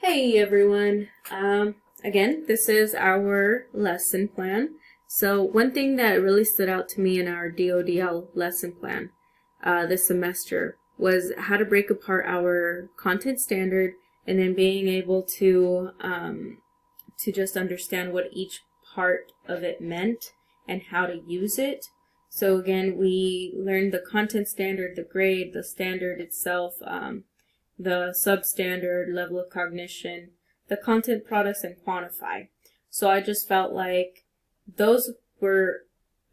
Hey everyone. Again, this is our lesson plan. So one thing that really stood out to me in our DODL lesson plan this semester was how to break apart our content standard and then being able to just understand what each part of it meant and how to use it. So again, we learned the content standard, the grade, the standard itself, the substandard, level of cognition, the content, products, and quantify. So I just felt like those were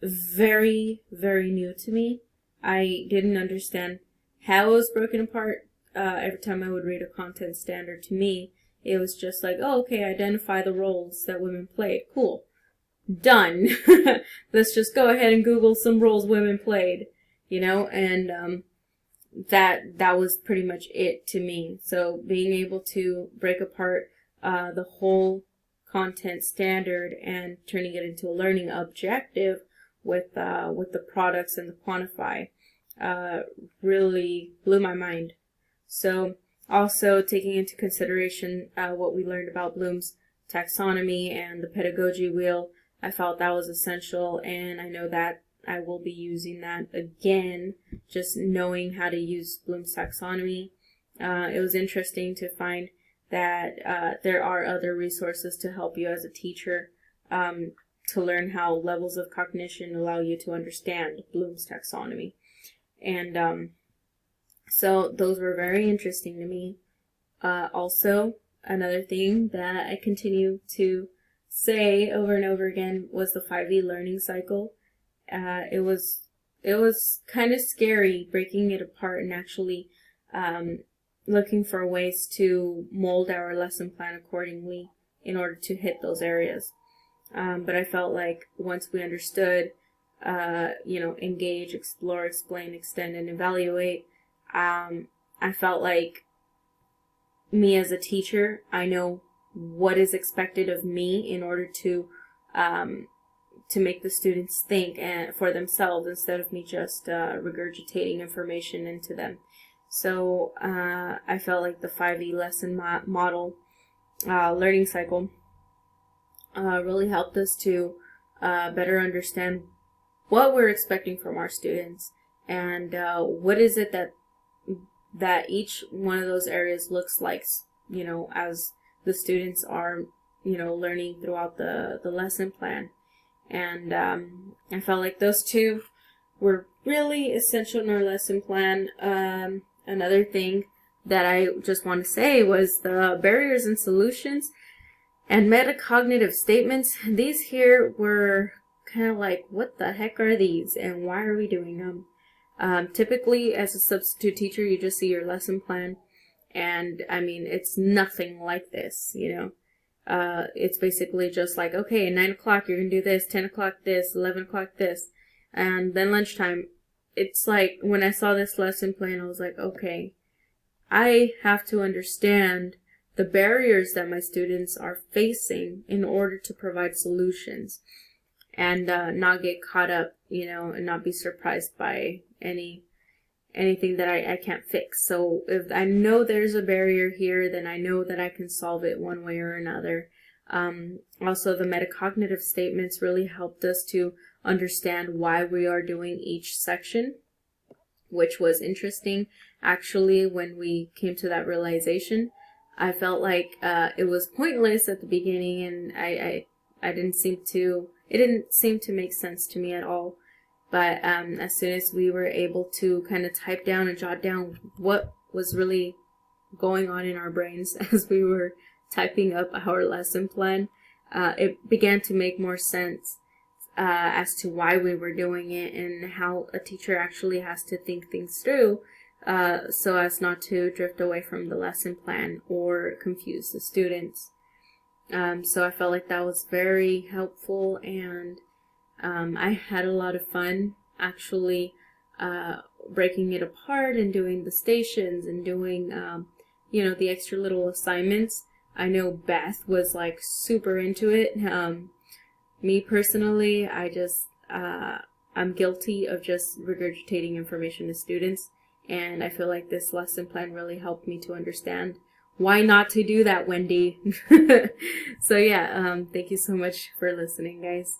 very, very new to me. I didn't understand how it was broken apart. Every time I would read a content standard, to me, it was just like, oh, okay, identify the roles that women played. Cool. Done. Let's just go ahead and Google some roles women played, and that was pretty much it to me. So being able to break apart the whole content standard and turning it into a learning objective with the products and the quantify really blew my mind. So also taking into consideration what we learned about Bloom's taxonomy and the pedagogy wheel, I felt that was essential, and I know that I will be using that again, just knowing how to use Bloom's taxonomy. It was interesting to find that there are other resources to help you as a teacher to learn how levels of cognition allow you to understand Bloom's taxonomy. And so those were very interesting to me. Also, another thing that I continue to say over and over again was the 5E learning cycle. It was kind of scary breaking it apart and actually looking for ways to mold our lesson plan accordingly in order to hit those areas. But I felt like once we understood, engage, explore, explain, extend, and evaluate, I felt like me as a teacher, I know what is expected of me in order to make the students think for themselves instead of me just regurgitating information into them. So I felt like the 5E lesson model learning cycle really helped us to better understand what we're expecting from our students and what is it that each one of those areas looks like, as the students are, learning throughout the lesson plan. And I felt like those two were really essential in our lesson plan. Another thing that I just want to say was the barriers and solutions and metacognitive statements. These here were kind of like, what the heck are these and why are we doing them? Typically, as a substitute teacher, you just see your lesson plan, and I mean, it's nothing like this, It's basically just like, okay, 9 o'clock you're gonna do this, 10 o'clock this, 11 o'clock this, and then lunchtime. It's like, when I saw this lesson plan, I was like, okay, I have to understand the barriers that my students are facing in order to provide solutions and not get caught up, and not be surprised by anything that I can't fix. So if I know there's a barrier here, then I know that I can solve it one way or another. Also, the metacognitive statements really helped us to understand why we are doing each section, which was interesting. Actually, when we came to that realization, I felt like it was pointless at the beginning, and it didn't seem to make sense to me at all. But as soon as we were able to kind of type down and jot down what was really going on in our brains as we were typing up our lesson plan, it began to make more sense as to why we were doing it and how a teacher actually has to think things through so as not to drift away from the lesson plan or confuse the students. So I felt like that was very helpful, and I had a lot of fun actually breaking it apart and doing the stations and doing, the extra little assignments. I know Beth was like super into it. Me personally, I'm guilty of just regurgitating information to students, and I feel like this lesson plan really helped me to understand why not to do that, Wendy? So yeah, thank you so much for listening, guys.